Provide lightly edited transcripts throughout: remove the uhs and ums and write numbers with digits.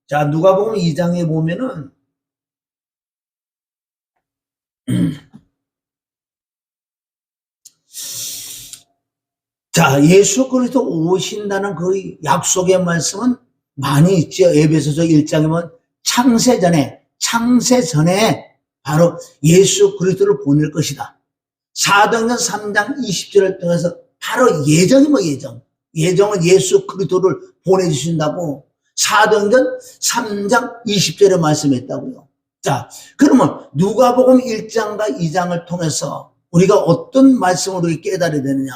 자, 누가복음 2장에 보면은 자, 예수 그리스도 오신다는 그 약속의 말씀은 많이 있죠. 에베소서 1장에 보면 창세 전에 바로 예수 그리스도를 보낼 것이다. 사도행전 3장 20절을 통해서 바로 예정은 예수 그리스도를 보내주신다고 사도행전 3장 20절에 말씀했다고요. 자, 그러면 누가복음 1장과 2장을 통해서 우리가 어떤 말씀으로 깨달아야 되느냐.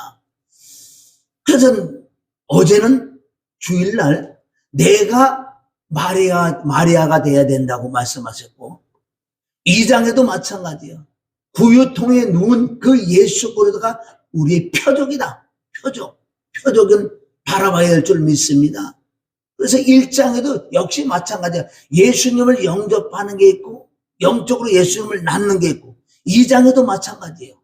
그래서 어제는 주일날 내가 마리아가 돼야 된다고 말씀하셨고 2장에도 마찬가지예요. 구유통에 누운 그 예수 그리스도가 우리의 표적이다. 표적은 바라봐야 될 줄 믿습니다. 그래서 1장에도 역시 마찬가지야. 예수님을 영접하는 게 있고 영적으로 예수님을 낳는 게 있고 2장에도 마찬가지예요.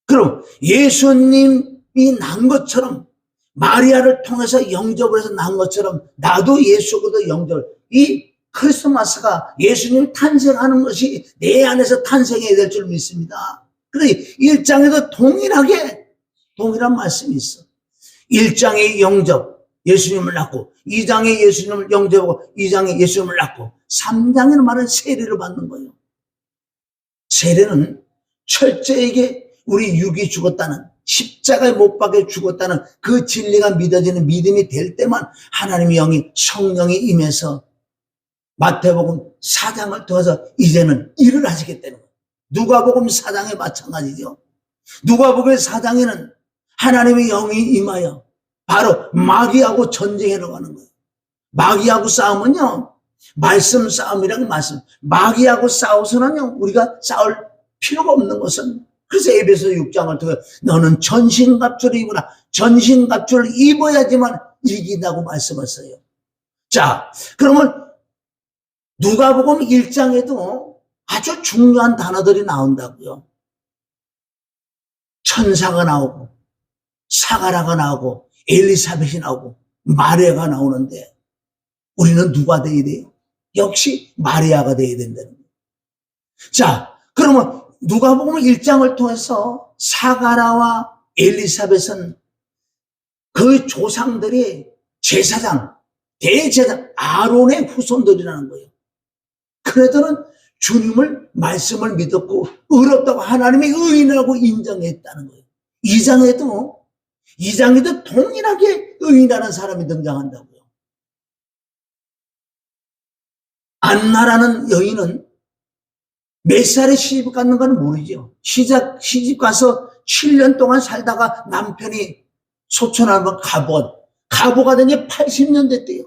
그럼 예수님이 난 것처럼 마리아를 통해서 영접을 해서 난 것처럼 나도 예수 그리스도 영접을 이 크리스마스가 예수님 탄생하는 것이 내 안에서 탄생해야 될 줄 믿습니다. 그래서 1장에도 동일한 말씀이 있어. 1장의 영접, 예수님을 낳고 2장에 예수님을 영접하고 2장에 예수님을 낳고 3장에는 말은 세례를 받는 거예요. 세례는 철저하게 우리 육이 죽었다는 십자가에 못 박혀 죽었다는 그 진리가 믿어지는 믿음이 될 때만 하나님의 영이 성령이 임해서 마태복음 4장을 통해서 이제는 일을 하시겠다는 거예요. 누가복음 4장에 마찬가지죠. 누가복음 4장에는 하나님의 영이 임하여 바로 마귀하고 전쟁해 나가는 거예요. 마귀하고 싸우면요. 말씀 싸움이라는 말씀. 마귀하고 싸워서는요. 우리가 싸울 필요가 없는 것은 그래서 에베소 6장을 통해 너는 전신갑주를 입으라. 전신갑주를 입어야지만 이긴다고 말씀했어요. 자, 그러면 누가복음 1장에도 아주 중요한 단어들이 나온다고요. 천사가 나오고 사가라가 나오고 엘리사벳이 나오고 마리아가 나오는데 우리는 누가 돼야 돼요? 역시 마리아가 돼야 된다는 거예요. 자, 그러면 누가복음 1장을 통해서 사가라와 엘리사벳은 그 조상들이 대제사장 아론의 후손들이라는 거예요. 그래도는 주님을 말씀을 믿었고 의롭다고 하나님의 의인이라고 인정했다는 거예요. 2장에도 동일하게 의인이라는 사람이 등장한다고요. 안나라는 여인은 몇 살에 시집 갔는 건 모르죠. 시집 가서 7년 동안 살다가 남편이 소천하면 가보가 된 지 80년 됐대요.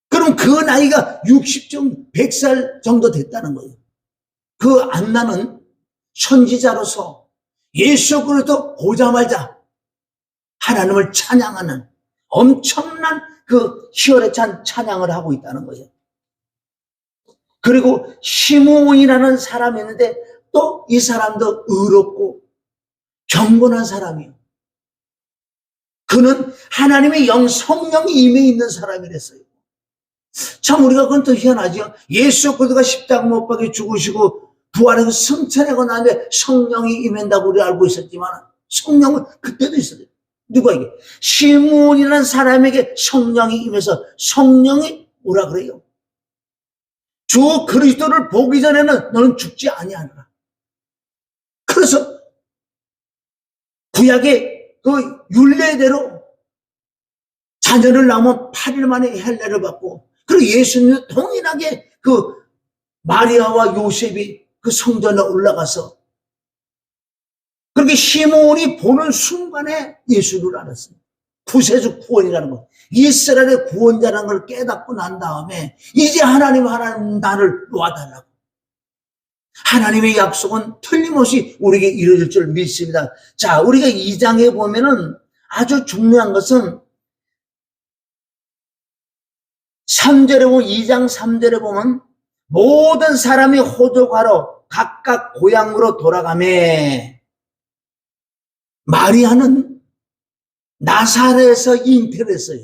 그럼 그 나이가 100살 정도 됐다는 거예요. 그 안나는 선지자로서 예수 그리스도 보자마자 하나님을 찬양하는 엄청난 그 희열에 찬 찬양을 하고 있다는 거예요. 그리고 시므온이라는 사람이 있는데 또 이 사람도 의롭고 경건한 사람이에요. 그는 하나님의 성령이 임해 있는 사람이랬어요. 참 우리가 그건 또 희한하죠. 예수 그리스도가 십자가 못 박혀 죽으시고 부활해서 승천하고 나는데 성령이 임한다고 우리 알고 있었지만 성령은 그때도 있어요. 누가 이게? 시므온이라는 사람에게 성령이 임해서 성령이 뭐라 그래요? 주 그리스도를 보기 전에는 너는 죽지 아니하노라. 그래서 구약의 그 율례대로 자녀를 낳으면 8일 만에 할례를 받고 그리고 예수님도 동일하게 그 마리아와 요셉이 그 성전에 올라가서 그렇게 시므온이 보는 순간에 예수를 알았어요. 구세주 구원이라는 것. 이스라엘의 구원자라는 걸 깨닫고 난 다음에 이제 하나님 나를 놓아달라고. 하나님의 약속은 틀림없이 우리에게 이루어질 줄 믿습니다. 자, 우리가 2장에 보면은 아주 중요한 것은 3절에 보면 2장 3절에 보면 모든 사람이 호적하러 각각 고향으로 돌아가매 마리아는 나사렛에서 잉태를 했어요.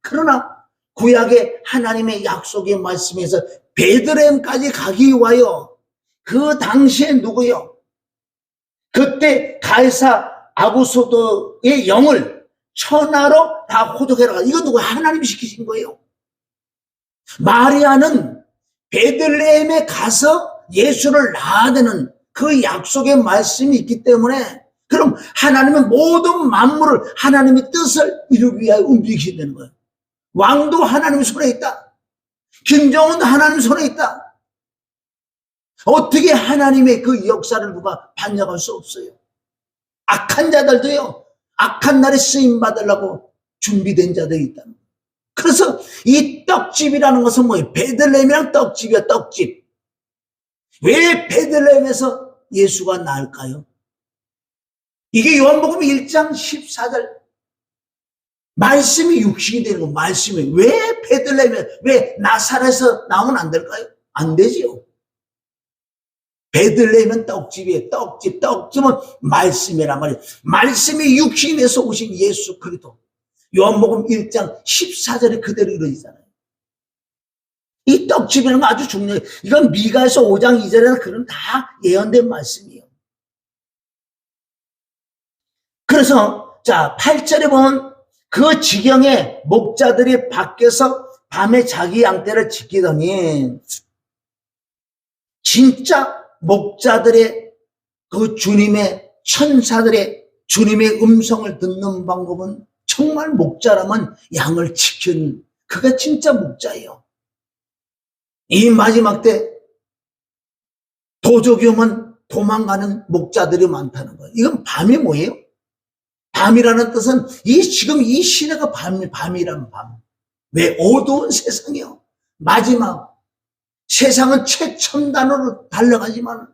그러나 구약의 하나님의 약속의 말씀에서 베들레헴까지 가기 위하여 그 당시에 누구요? 그때 가이사 아구소도의 영을 천하로 다 호적해라. 이거 누구? 하나님이 시키신 거예요. 마리아는 베들레헴에 가서 예수를 낳아야 되는 그 약속의 말씀이 있기 때문에, 그럼 하나님은 모든 만물을 하나님의 뜻을 이루기 위하여 움직이셔야 되는 거예요. 왕도 하나님 손에 있다. 김정은도 하나님 손에 있다. 어떻게 하나님의 그 역사를 누가 반역할 수 없어요. 악한 자들도요, 악한 날에 쓰임 받으려고 준비된 자들이 있다. 그래서 이 떡집이라는 것은 뭐예요? 베들레헴이랑 떡집이야, 떡집. 왜 베들레헴에서 예수가 나을까요? 이게 요한복음 1장 14절 말씀이 육신이 되는 거. 말씀이 왜 베들레헴에, 왜 나사렛에서 나오면 안 될까요? 안 되지요. 베들레헴은 떡집이에요. 떡집. 떡집은 말씀이란 말이에요. 말씀이 육신이 돼서 오신 예수 그리스도. 요한복음 1장 14절에 그대로 이루어지잖아요. 이 떡집이라는 거 아주 중요해요. 이건 미가에서 5장 2절에는 그런 다 예언된 말씀이에요. 그래서 자 8절에 보면 그 지경에 목자들이 밖에서 밤에 자기 양떼를 지키더니, 진짜 목자들의 그 주님의 천사들의 주님의 음성을 듣는 방법은 정말 목자라면 양을 지키는, 그가 진짜 목자예요. 이 마지막 때 도적이 오면 도망가는 목자들이 많다는 거예요. 이건 밤이 뭐예요? 밤이라는 뜻은 지금 이 시대가 밤이란 밤. 왜? 어두운 세상이요. 마지막 세상은 최첨단으로 달려가지만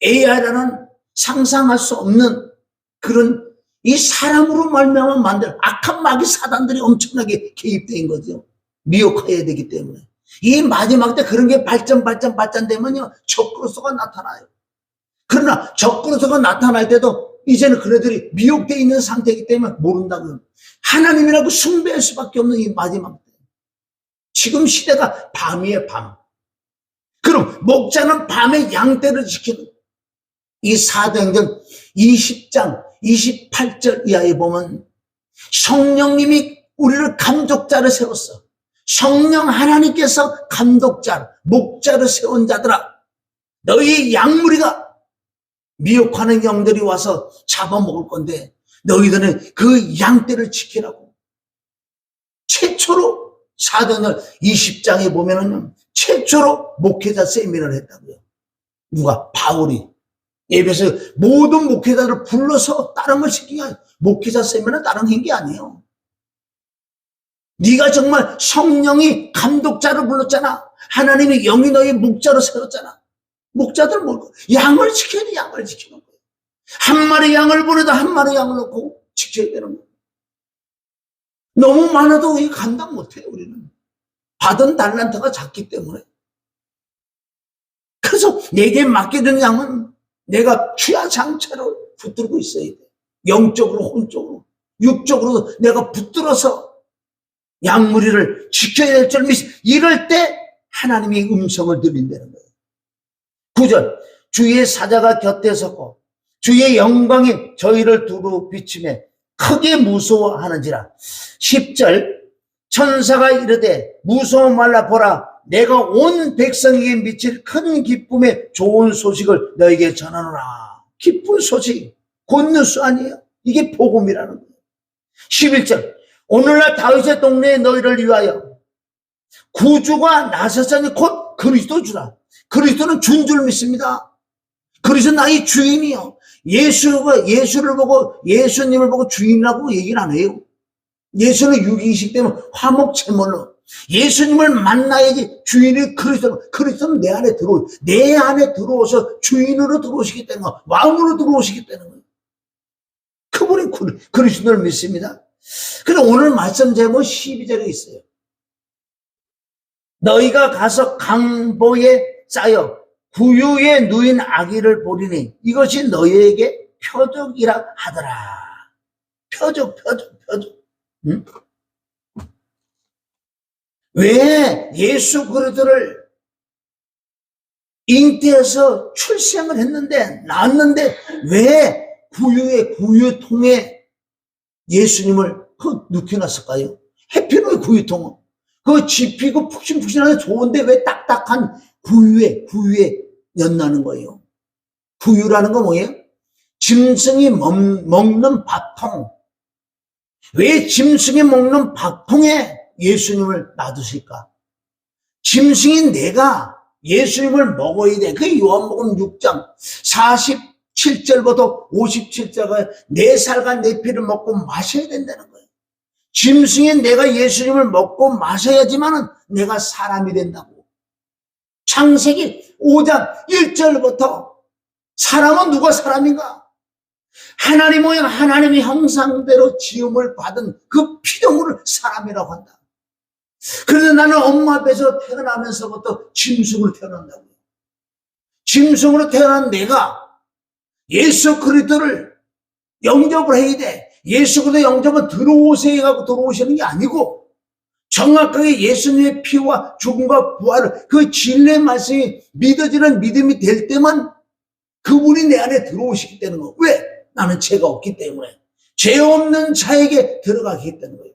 AI라는 상상할 수 없는 그런 이 사람으로 말미암아 만든 악한 마귀 사단들이 엄청나게 개입된 거죠. 미혹해야 되기 때문에. 이 마지막 때 그런 게 발전되면요, 적그리스도가 나타나요. 그러나 적그리스도가 나타날 때도 이제는 그네들이 미혹되어 있는 상태이기 때문에 모른다고요. 하나님이라고 숭배할 수밖에 없는 이 마지막 때. 지금 시대가 밤이에요, 밤. 그럼 목자는 밤에 양떼를 지키는, 이 사도행전 20장 28절 이하에 보면 성령님이 우리를 감독자를 세웠어. 성령 하나님께서 감독자, 목자를 세운 자들아, 너희 양무리가 미혹하는 영들이 와서 잡아먹을 건데 너희들은 그 양떼를 지키라고. 최초로 사도행전 20장에 보면은 최초로 목회자 세미나를 했다고요. 누가? 바울이. 에베소 모든 목회자들을 불러서 다른 걸 시킨 게 아니에요. 목회자 세미나 다른 게 아니에요. 네가 정말 성령이 감독자를 불렀잖아. 하나님이 영이 너희 목자로 세웠잖아. 목자들 뭘? 양을 지켜야 돼. 양을 지키는 거예요. 한 마리 양을 보내도 한 마리 양을 놓고 지켜야 되는 거예요. 너무 많아도 이 감당 못해요. 우리는 받은 달란트가 작기 때문에. 그래서 내게 맡겨진 양은 내가 취하장차로 붙들고 있어야 돼. 영적으로, 혼적으로, 육적으로 내가 붙들어서 양무리를 지켜야 될 줄 믿어. 이럴 때 하나님이 음성을 들린다는 거예요. 9절, 주의 사자가 곁에 섰고 주의 영광이 저희를 두루 비추매 크게 무서워하는지라. 10절, 천사가 이르되 무서워 말라. 보라, 내가 온 백성에게 미칠 큰 기쁨의 좋은 소식을 너에게 전하노라. 기쁜 소식, 굿뉴스 아니에요? 이게 복음이라는 거예요. 11절, 오늘날 다윗의 동네에 너희를 위하여 구주가 나셨으니 곧 그리스도주라. 그리스도는 주인 줄 믿습니다. 그리스도 나의 주인이요. 예수를 보고, 예수님을 보고 주인이라고 얘기는 안 해요. 예수는 유기이시기 때문에 화목제물로 예수님을 만나야지 주인이 그리스도는 내 안에 들어오셔 주인으로 들어오시기 때문에, 왕으로 들어오시기 때문에 그분이 그리스도를 믿습니다. 그래서 오늘 말씀 제목 12절에 있어요. 너희가 가서 강보에 쌓여 구유에 누인 아기를 보리니 이것이 너희에게 표적이라 하더라. 표적. 응? 왜 예수 그리스도를 잉태해서 출생을 했는데, 낳았는데, 왜 구유통에 예수님을 넣겨놨을까요? 해피로의 구유통. 그 지피고 푹신푹신하게 좋은데 왜 딱딱한 구유에 연나는 거예요? 구유라는 건 뭐예요? 짐승이 먹는 밥통. 왜 짐승이 먹는 밥통에 예수님을 놔두실까? 짐승인 내가 예수님을 먹어야 돼. 그 요한복음 6장 47절부터 57절에 내 살과 내 피를 먹고 마셔야 된다는 거예요. 짐승인 내가 예수님을 먹고 마셔야지만은 내가 사람이 된다고. 창세기 5장 1절부터 사람은 누가 사람인가? 하나님 모양 하나님의 형상대로 지음을 받은 그 피조물을 사람이라고 한다. 그래서 나는 엄마 배에서 태어나면서부터 짐승으로 태어난다고요. 짐승으로 태어난 내가 예수 그리스도를 영접을 해야 돼. 예수 그리스도 영접은 들어오세요 하고 들어오시는 게 아니고 정확하게 예수님의 피와 죽음과 부활을 그 진리의 말씀이 믿어지는 믿음이 될 때만 그분이 내 안에 들어오시기 때문에. 왜? 나는 죄가 없기 때문에. 죄 없는 자에게 들어가기 때문에.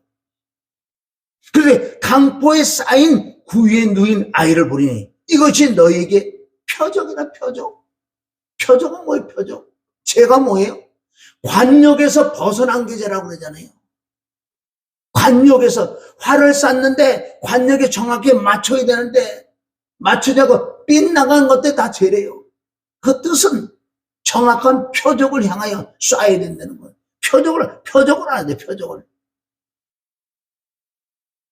그래서 강포에 쌓인 구유에 누인 아이를 보리니 이것이 너에게 표적이라. 표적. 표적은 뭐예요? 표적. 죄가 뭐예요? 관역에서 벗어난 게 죄라고 그러잖아요. 관역에서 활을 쐈는데 관역에 정확히 맞춰야 되는데 맞추자고 빗나간 것들 다 죄래요. 그 뜻은 정확한 표적을 향하여 쏴야 된다는 거예요. 표적을 안 돼, 표적을.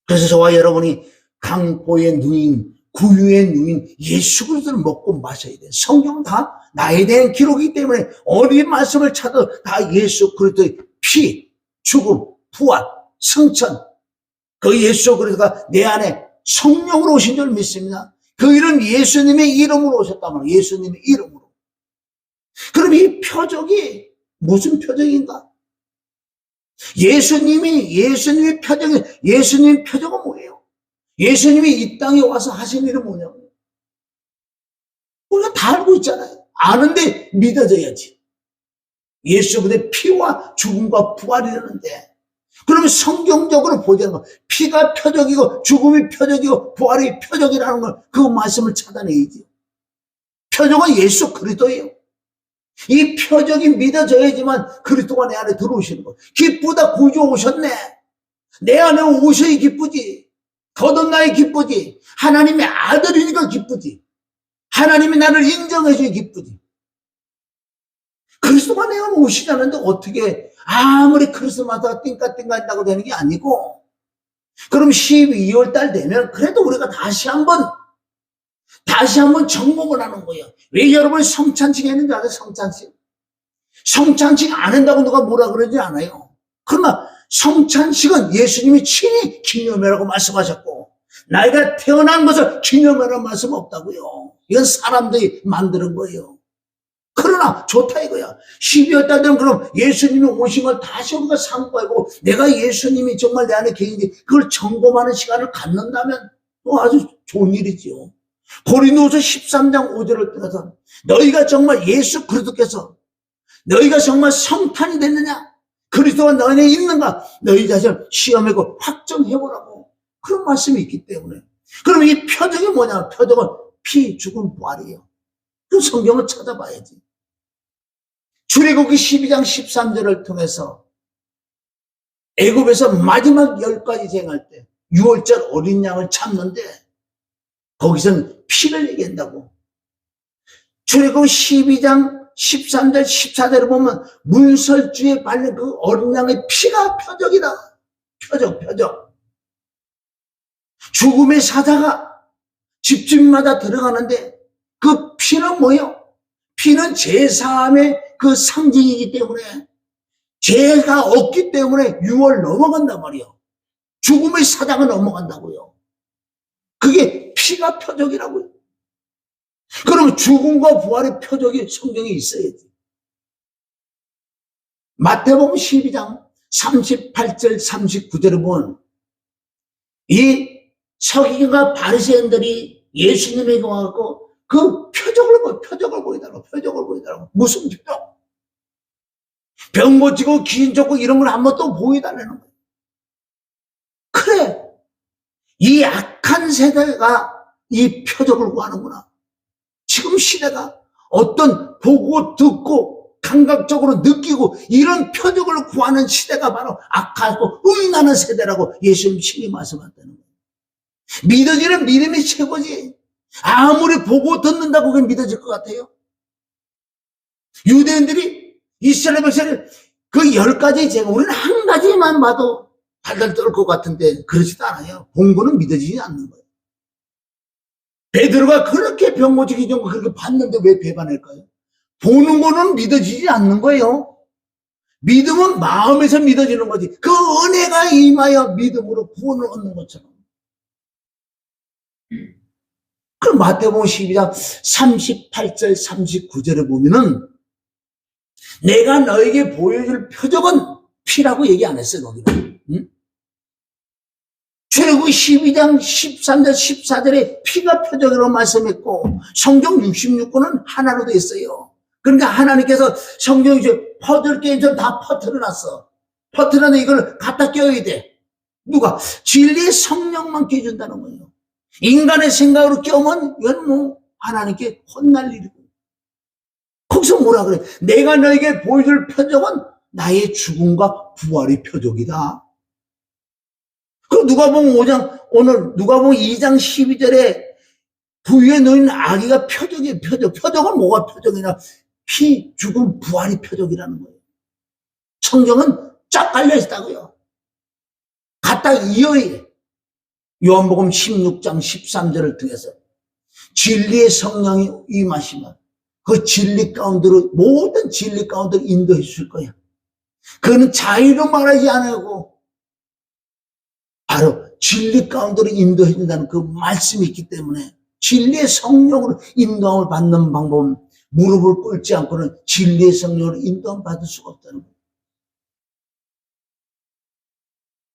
그래서 저와 여러분이 강포에 누인, 구유에 누인 예수 그리스도를 먹고 마셔야 돼. 성경은 다 나에 대한 기록이기 때문에 어디 말씀을 찾아도 다 예수 그리스도의 피, 죽음, 부활, 승천. 그 예수 그리스도가 내 안에 성령으로 오신 줄 믿습니다. 그 이름 예수님의 이름으로 오셨단 말이에요. 예수님의 이름으로. 그럼 이 표적이 무슨 표적인가? 예수님의 표적이, 예수님의 표적은 뭐예요? 예수님이 이 땅에 와서 하신 일은 뭐냐고. 우리가 다 알고 있잖아요. 아는데 믿어져야지. 예수 그리스도의 피와 죽음과 부활이라는데, 그러면 성경적으로 보자는 거, 피가 표적이고 죽음이 표적이고 부활이 표적이라는 걸, 그 말씀을 찾아내야지. 표적은 예수 그리스도예요. 이 표적이 믿어져야지만 그리스도가 내 안에 들어오시는 거. 기쁘다, 구주 오셨네. 내 안에 오셔야 기쁘지. 거듭나야 기쁘지. 하나님의 아들이니까 기쁘지. 하나님이 나를 인정해줘야 기쁘지. 그리스도가 내 안에 오시자는데 어떻게 아무리 크리스마스가 띵까띵까 한다고 되는 게 아니고, 그럼 12월 달 되면 그래도 우리가 다시 한번 점검을 하는 거예요. 왜 여러분이 성찬식 했는지 아세요? 성찬식 안 한다고 누가 뭐라 그러지 않아요. 그러나 성찬식은 예수님이 친히 기념해라고 말씀하셨고, 나이가 태어난 것을 기념해라는 말씀 없다고요. 이건 사람들이 만드는 거예요. 그러나 좋다 이거야. 12월 달 되면 그럼 예수님이 오신 걸 다시 우리가 상고하고 내가 예수님이 정말 내 안에 계신지 그걸 점검하는 시간을 갖는다면 또 아주 좋은 일이지요. 고린도후서 13장 5절을 통해서 너희가 정말 예수 그리스도께서 너희가 정말 성탄이 됐느냐? 그리스도가 너희에 있는가? 너희 자신을 시험하고 확정해보라고. 그런 말씀이 있기 때문에. 그럼 이 표적이 뭐냐? 표적은 피, 죽음, 부활이에요. 그 성경을 찾아봐야지. 출애굽기 12장 13절을 통해서 애굽에서 마지막 10가지 생할 때 6월절 어린 양을 참는데 거기서는 피를 얘기한다고. 출애굽기 12장 13절 14절을 보면 문설주에 발린 그 어린 양의 피가 표적이다. 표적. 죽음의 사자가 집집마다 들어가는데 그 피는 뭐예요? 피는 제사함의 그 상징이기 때문에 죄가 없기 때문에 6월 넘어간단 말이에요. 죽음의 사자가 넘어간다고요. 그게 피가 표적이라고요. 그럼 죽음과 부활의 표적이 성경에 있어야지. 마태복음 12장 38절 39절을 보면 이 서기관과 바리새인들이 예수님에게 와갖고 그 표적을 보여달라고. 무슨 표적? 병 고치고 귀신 쫓고 이런 걸 한번 또 보여달라는 거예요. 그래, 이 악한 세대가 이 표적을 구하는구나. 지금 시대가 어떤 보고 듣고 감각적으로 느끼고 이런 표적을 구하는 시대가 바로 악하고 음란한 세대라고 예수님 친히 말씀하셨다는 거예요. 믿어지는 믿음이 최고지. 아무리 보고 듣는다고 그게 믿어질 것 같아요? 유대인들이 이스라엘 백성을 그 10가지 제가 우리는 한 가지만 봐도 달달 떨 것 같은데 그렇지도 않아요. 본 거는 믿어지지 않는 거예요. 베드로가 그렇게 병 고치기 전에 그렇게 봤는데 왜 배반할까요? 보는 거는 믿어지지 않는 거예요. 믿음은 마음에서 믿어지는 거지. 그 은혜가 임하여 믿음으로 구원을 얻는 것처럼. 그럼 마태복음 12장 38절 39절에 보면은 내가 너에게 보여줄 표적은 피라고 얘기 안 했어요. 거기는. 응? 출애굽기 12장 13절 14절에 피가 표적이라고 말씀했고 성경 66권은 하나로 되어 있어요. 그러니까 하나님께서 성경이 퍼즐 게임처럼 다 퍼뜨려놨어. 퍼뜨려서 이걸 갖다 껴야 돼. 누가? 진리의 성령만 껴준다는 거예요. 인간의 생각으로 껴면 이건 뭐 하나님께 혼날 일이고. 거기서 뭐라 그래? 내가 너에게 보여줄 표적은 나의 죽음과 부활의 표적이다. 그 누가복음 5장, 오늘 누가복음 2장 12절에 부위에 놓인 아기가 표적이에요. 표적은 뭐가 표적이냐? 피, 죽음, 부활이 표적이라는 거예요. 성경은 쫙 깔려있다고요. 갖다 이어야 해. 요한복음 16장 13절을 통해서 진리의 성령이 임하시면 그 진리 가운데로 모든 진리 가운데로 인도해 줄 거야. 그는 자유로 말하지 않고 바로 진리 가운데로 인도해 준다는 그 말씀이 있기 때문에 진리의 성령으로 인도함을 받는 방법은 무릎을 꿇지 않고는 진리의 성령으로 인도함을 받을 수가 없다는 거예요.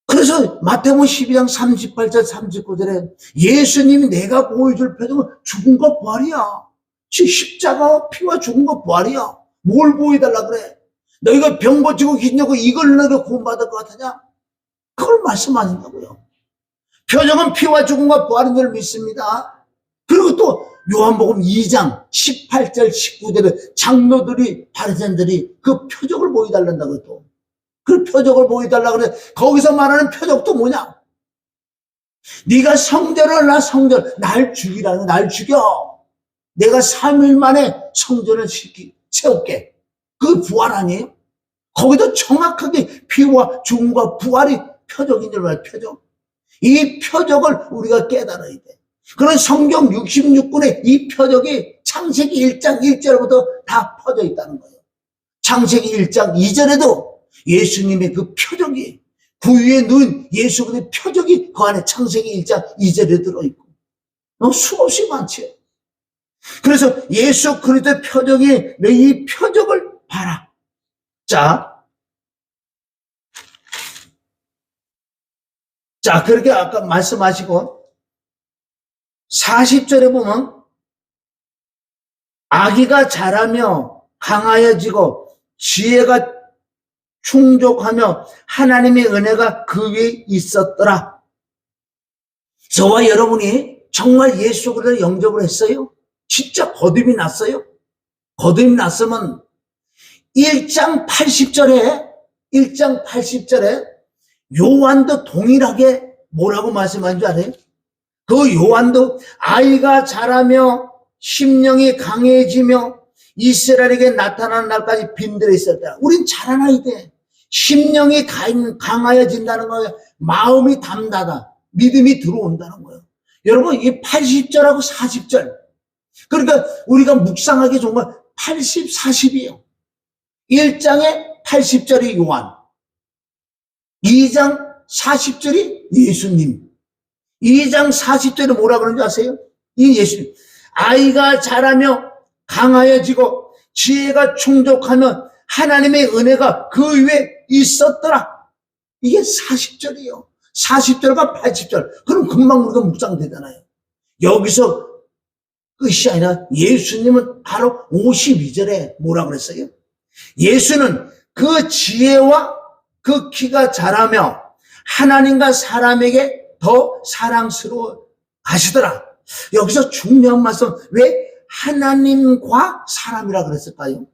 그래서 마태복음 12장 38절 39절에 예수님이 내가 보여줄 표적은 죽음과 부활이야. 십자가와 피와 죽음과 부활이야. 뭘 보여달라 그래? 너희가 병 고치고 기냐고 이걸 너희가 구원받을 것 같으냐? 그걸 말씀하신다고요. 표적은 피와 죽음과 부활인 줄 믿습니다. 그리고 또 요한복음 2장 18절 19절에 장로들이 바리새인들이 그 표적을 보여달란다고 또. 그 표적을 보여달라고 그래. 거기서 말하는 표적도 뭐냐? 네가 성전을 날 죽이라는 거. 날 죽여. 내가 3일 만에 성전을 세울게. 그게 부활 아니에요? 거기도 정확하게 피와 죽음과 부활이 표적인 줄 알아요. 표적. 이 표적을 우리가 깨달아야 돼. 그런 성경 66권의 이 표적이 창세기 1장 1절부터 다 퍼져 있다는 거예요. 창세기 1장 2절에도 예수님의 그 표적이 그 위에 누운 예수 그리스도의 표적이 그 안에 창세기 1장 2절에 들어있고 수없이 많지. 그래서 예수 그리스도의 표적이 내 이 표적을 봐라. 자 그렇게 아까 말씀하시고 40절에 보면 아기가 자라며 강하여지고 지혜가 충족하며 하나님의 은혜가 그 위에 있었더라. 저와 여러분이 정말 예수 그리스도를 영접을 했어요? 진짜 거듭이 났어요? 거듭이 났으면 1장 80절에 요한도 동일하게 뭐라고 말씀하는 줄 알아요? 그 요한도 아이가 자라며 심령이 강해지며 이스라엘에게 나타나는 날까지 빈들에 있었다. 우린 자라나야 돼. 심령이 강하여진다는 거예요. 마음이 담다다. 믿음이 들어온다는 거예요. 여러분 이 80절하고 40절 그러니까 우리가 묵상하기 좋은 건 80, 40이에요. 1장에 80절이 요한 2장 40절이 예수님 2장 40절에 뭐라 그러는지 아세요? 이 예수님 아이가 자라며 강하여지고 지혜가 충족하면 하나님의 은혜가 그 위에 있었더라. 이게 40절이에요. 40절과 80절. 그럼 금방 우리가 묵상되잖아요. 여기서 끝이 아니라 예수님은 바로 52절에 뭐라 그랬어요? 예수는 그 지혜와 그 키가 자라며 하나님과 사람에게 더 사랑스러워 하시더라. 여기서 중요한 말씀, 왜 하나님과 사람이라 그랬을까요?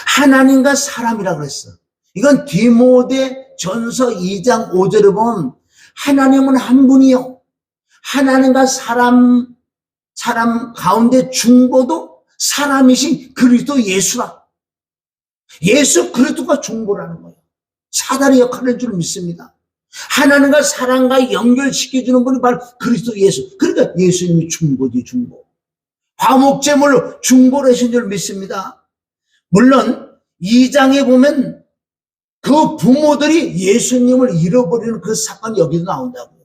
하나님과 사람이라 그랬어. 이건 디모데 전서 2장 5절에 보면 하나님은 한 분이요. 하나님과 사람 가운데 중보도 사람이신 그리스도 예수라. 예수 그리스도가 중보라는 거예요. 사단의 역할을 줄 믿습니다. 하나님과 사람과 연결시켜주는 분이 바로 그리스도 예수. 그러니까 예수님이 중보지, 중보. 화목제물로 중보를 하신 줄 믿습니다. 물론 2장에 보면 그 부모들이 예수님을 잃어버리는 그 사건이 여기도 나온다고요.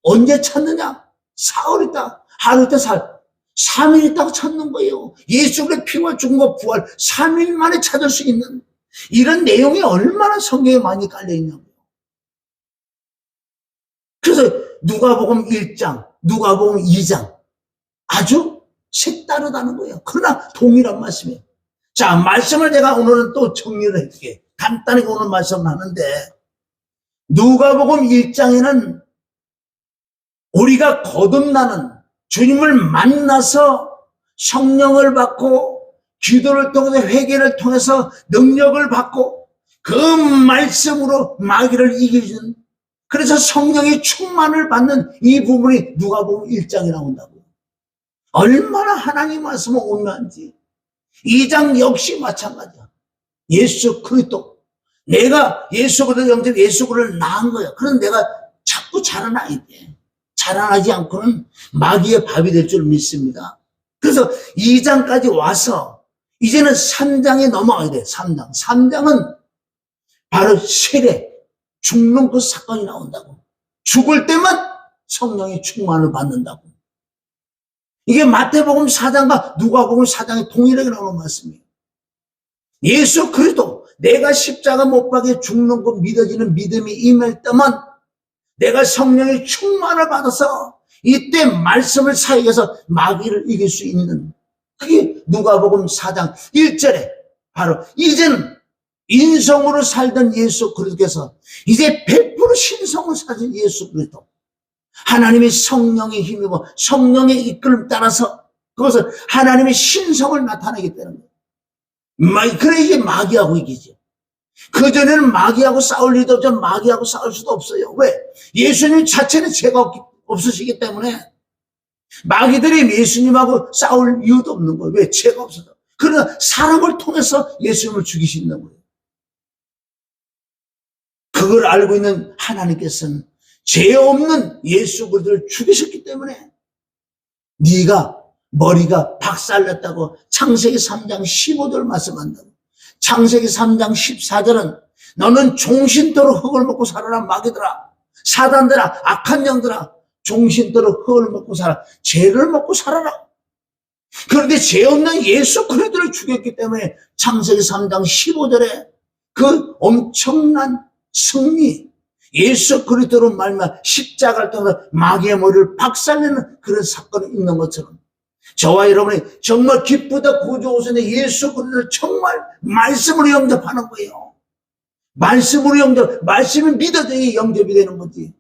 언제 찾느냐? 사흘 있다, 하루 있다, 3일 있다고 찾는 거예요. 예수의 피와 죽음과 부활 3일 만에 찾을 수 있는 이런 내용이 얼마나 성경에 많이 깔려 있냐고요. 그래서 누가복음 1장, 누가복음 2장 아주 색다르다는 거예요. 그러나 동일한 말씀이에요. 자, 말씀을 내가 오늘은 또 정리를 해줄게. 간단하게 오늘 말씀을 하는데, 누가복음 1장에는 우리가 거듭나는 주님을 만나서 성령을 받고 기도를 통해서 회개를 통해서 능력을 받고 그 말씀으로 마귀를 이기는, 그래서 성령의 충만을 받는 이 부분이 누가복음 1장에 나온다고요. 얼마나 하나님 말씀은 오묘한지. 2장 역시 마찬가지야. 예수 그리스도. 내가 예수 그리스도 영접 예수 그리스도를 낳은 거야. 그럼 내가 자꾸 자라나야 돼. 자라나지 않고는 마귀의 밥이 될 줄 믿습니다. 그래서 2장까지 와서 이제는 3장에 넘어가야 돼. 3장. 3장은 바로 세례, 죽는 그 사건이 나온다고. 죽을 때만 성령의 충만을 받는다고. 이게 마태복음 4장과 누가복음 4장이 동일하게 나오는 말씀이에요. 예수 그리스도, 내가 십자가 못 박에 죽는 거 믿어지는 믿음이 임할 때만 내가 성령의 충만을 받아서 이때 말씀을 사역해서 마귀를 이길 수 있는, 그게 누가복음 4장 1절에 바로 이제는 인성으로 살던 예수 그리스도께서 이제 100% 신성으로 사신 예수 그리스도, 하나님의 성령의 힘이고 성령의 이끌음 따라서 그것을 하나님의 신성을 나타내기 때문에 그래 이게 마귀하고 이기죠. 그전에는 마귀하고 싸울 일도 없죠. 마귀하고 싸울 수도 없어요. 왜? 예수님 자체는 죄가 없으시기 때문에 마귀들이 예수님하고 싸울 이유도 없는 거예요. 왜? 죄가 없어서. 그러나 사람을 통해서 예수님을 죽이신다는 거예요. 그걸 알고 있는 하나님께서는 죄 없는 예수 그리스도를 죽이셨기 때문에 네가 머리가 박살났다고 창세기 3장 15절 말씀한다고. 창세기 3장 14절은 너는 종신토록 흙을 먹고 살아라 마귀들아, 사단들아, 악한 영들아, 종신토록 흙을 먹고 살아, 죄를 먹고 살아라. 그런데 죄 없는 예수 그리스도를 죽였기 때문에 창세기 3장 15절에 그 엄청난 승리, 예수 그리스도로 말미암아 십자가를 통해서 마귀의 머리를 박살내는 그런 사건이 있는 것처럼 저와 여러분이 정말 기쁘다 구주오선의 예수 그리스도를 정말 말씀으로 영접하는 거예요. 말씀으로 영접, 말씀이 믿어져야 영접이 되는 거지.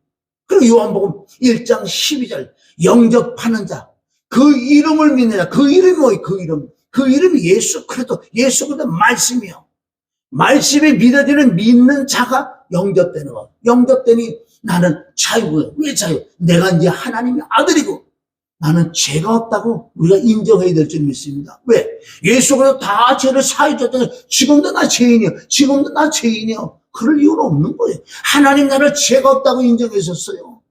그리고 요한복음 1장 12절 영접하는 자, 그 이름을 믿는 자, 그 이름이 뭐예요? 그 이름, 그 이름이 예수 그리스도, 예수 그리스도 말씀이요. 말씀이 믿어지는 믿는 자가 영접되는 거. 영접되니 나는 자유고요. 왜 자유? 내가 이제 하나님의 아들이고 나는 죄가 없다고 우리가 인정해야 될 줄 믿습니다. 왜? 예수 그리스도 다 죄를 사해 줬더니 지금도 나 죄인이요. 지금도 나 죄인이요. 그럴 이유는 없는 거예요. 하나님 나를 죄가 없다고 인정했었어요.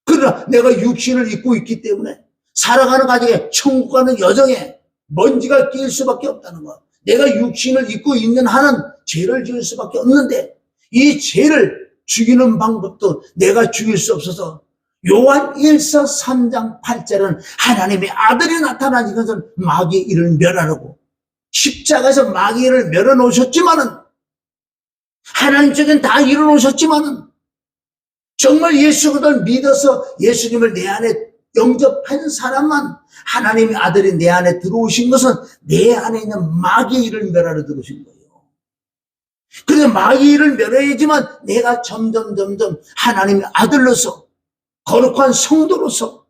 그러나 내가 육신을 입고 있기 때문에 살아가는 가정에 천국 가는 여정에 먼지가 낄 수밖에 없다는 거예요. 내가 육신을 입고 있는 한은 죄를 지을 수밖에 없는데 이 죄를 죽이는 방법도 내가 죽일 수 없어서 요한 1서 3장 8절은 하나님의 아들이 나타나니 그것은 마귀의 일을 멸하라고 십자가에서 마귀의 일을 멸해놓으셨지만은 하나님 쪽엔 다 이뤄놓으셨지만은 정말 예수 그리스도를 믿어서 예수님을 내 안에 영접한 사람만 하나님의 아들이 내 안에 들어오신 것은 내 안에 있는 마귀의 일을 멸하러 들어오신 거예요. 그래서 마귀의 일을 멸해야지만 내가 점점 하나님의 아들로서 거룩한 성도로서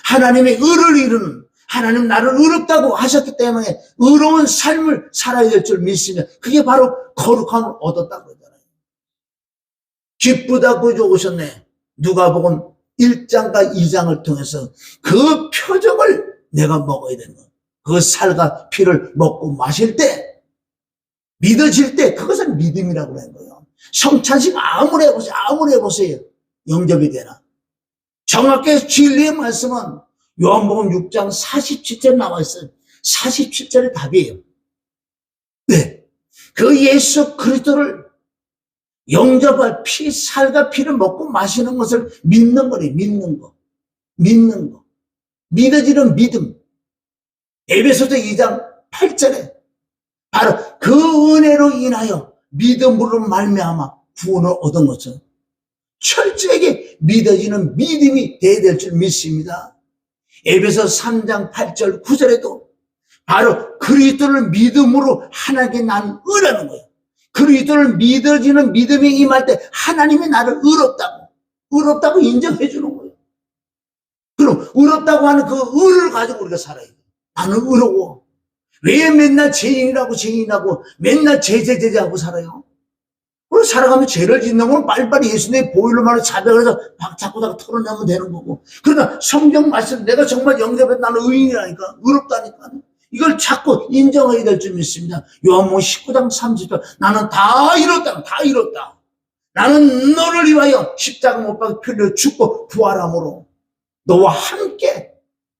하나님의 의를 이루는, 하나님 나를 의롭다고 하셨기 때문에 의로운 삶을 살아야 될 줄 믿으면 그게 바로 거룩함을 얻었다고 하잖아요. 기쁘다 구주 오셨네. 누가복음 1장과 2장을 통해서 그 표적을 내가 먹어야 되는 거예요. 그 살과 피를 먹고 마실 때, 믿어질 때 그것은 믿음이라고 하는 거예요. 성찬식 아무리 해보세요. 영접이 되나. 정확히 진리의 말씀은 요한복음 6장 47절 나와 있어요. 47절의 답이에요. 네. 그 예수 그리스도를 영접할 살과 피를 먹고 마시는 것을 믿는 거래. 믿는 거. 믿어지는 믿음. 에베소서 2장 8절에 바로 그 은혜로 인하여 믿음으로 말미암아 구원을 얻은 것은 철저하게 믿어지는 믿음이 되어야 될 줄 믿습니다. 에베소 3장 8절 9절에도 바로 그리스도를 믿음으로 하나님께 난 의라는 거예요. 그리스도를 믿어지는 믿음이 임할 때 하나님이 나를 의롭다고 인정해 주는 거예요. 그럼 의롭다고 하는 그 의를 가지고 우리가 살아야 돼요. 나는 의로워. 왜 맨날 죄인이라고 맨날 제하고 살아요? 우리 살아가면 죄를 짓는 건 빨리빨리 예수님의 보혈로만 자백을 해서 자꾸자꾸 털어내면 되는 거고. 그러나 성경 말씀 내가 정말 영접해 나는 의인이라니까, 의롭다니까. 이걸 자꾸 인정해야 될 줄 믿습니다. 요한복음 19장 30절 나는 다 이뤘다. 나는 너를 위하여 십자가 못 박혀 피 흘려 죽고 부활함으로 너와 함께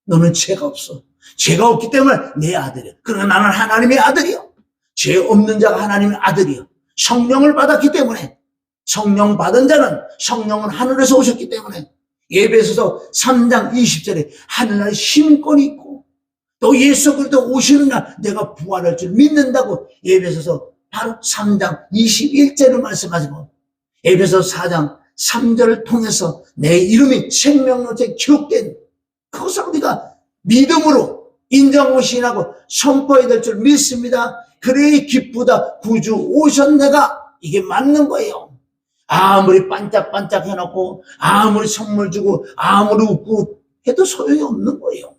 너는 죄가 없어. 죄가 없기 때문에 내 아들이야. 그러나 나는 하나님의 아들이요. 죄 없는 자가 하나님의 아들이요. 성령을 받았기 때문에 성령 받은 자는 성령은 하늘에서 오셨기 때문에 에베소서 3장 20절에 하늘나라에 심권이 있고 또 예수 그리스도 오시는 날 내가 부활할 줄 믿는다고 에베소서 바로 3장 21절을 말씀하시고 에베소서 4장 3절을 통해서 내 이름이 생명록에 기록된 그것을 우리가 믿음으로 인정하고 신하고 선포해야 될 줄 믿습니다. 그래 기쁘다 구주 오셨네가 이게 맞는 거예요. 아무리 반짝반짝 해놓고 아무리 선물 주고 아무리 웃고 해도 소용이 없는 거예요.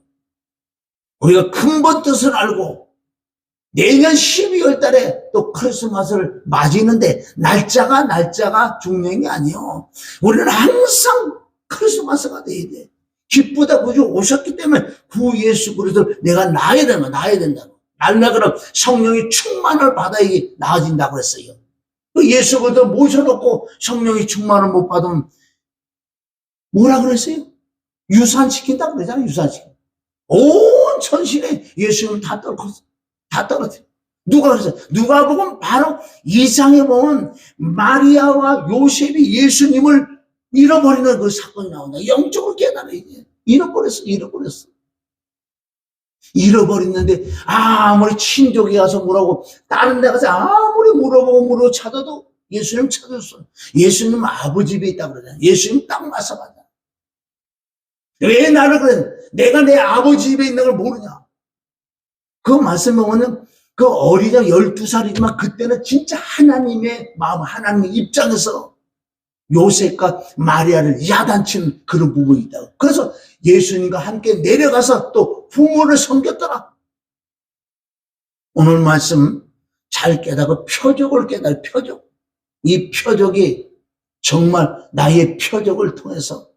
우리가 근본 뜻을 알고 내년 12월 달에 또 크리스마스를 맞이는데 날짜가 중요한 게 아니에요. 우리는 항상 크리스마스가 돼야 돼. 기쁘다 구주 오셨기 때문에 구 예수 그리스도를 내가 낳아야 된다고. 낳으려 그러면 성령의 충만을 받아야지 나아진다고 했어요. 예수 그리스도 모셔놓고 성령의 충만을 못 받으면 뭐라 그랬어요? 유산시킨다고 그러잖아요. 유산시킨. 온 천신에 예수님을 다 떨어뜨려. 누가 그랬어요? 누가복음 바로 이상에 보면 마리아와 요셉이 예수님을 잃어버리는 그 사건이 나온다. 영적으로 깨달아 이제. 잃어버렸어. 잃어버렸는데 아무리 친족이 가서 물어보고 다른 데 가서 아무리 물어보고 찾아도 예수님 찾았어. 예수님 아버지 집에 있다고 그러잖아. 예수님 딱 맞서가자. 왜 나를 그래? 내가 내 아버지 집에 있는 걸 모르냐? 그 말씀 보면은 그 어리장 12살이지만 그때는 진짜 하나님의 마음, 하나님의 입장에서 요셉과 마리아를 야단치는 그런 부분이 있다고. 그래서 예수님과 함께 내려가서 또 부모를 섬겼더라. 오늘 말씀 잘 깨닫고 표적을 깨달아. 표적. 이 표적이 정말 나의 표적을 통해서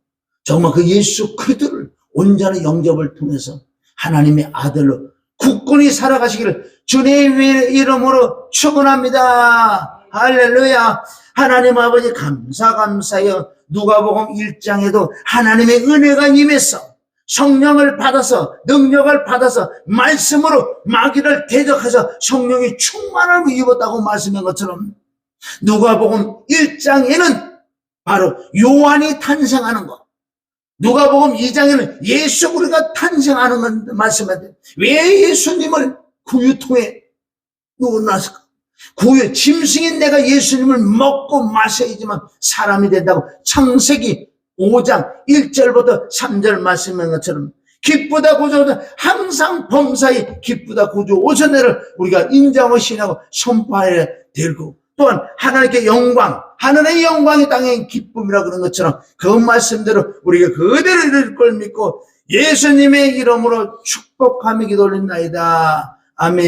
정말 그 예수 그리스도를 온전히 영접을 통해서 하나님의 아들로 굳건히 살아가시기를 주님의 이름으로 축원합니다. 할렐루야. 하나님 아버지 감사해요. 누가복음 1장에도 하나님의 은혜가 임해서 성령을 받아서 능력을 받아서 말씀으로 마귀를 대적해서 성령의 충만함을 입었다고 말씀한 것처럼 누가복음 1장에는 바로 요한이 탄생하는 것, 누가복음 2장에는 예수 그리스도가 탄생하는 건 말씀하세요. 왜 예수님을 그 유통에 놓았을까? 구유 짐승인 내가 예수님을 먹고 마셔야지만 사람이 된다고 창세기 5장 1절부터 3절 말씀한 것처럼 기쁘다 구주 항상 범사에 기쁘다 구주 오셨네를 우리가 인정하고 신하고 선포해야 되고 또한 하나님께 영광 하늘의 영광이 땅의 기쁨이라 그런 것처럼 그 말씀대로 우리가 그대로 이룰 걸 믿고 예수님의 이름으로 축복하며 기도 올린나이다. 아멘.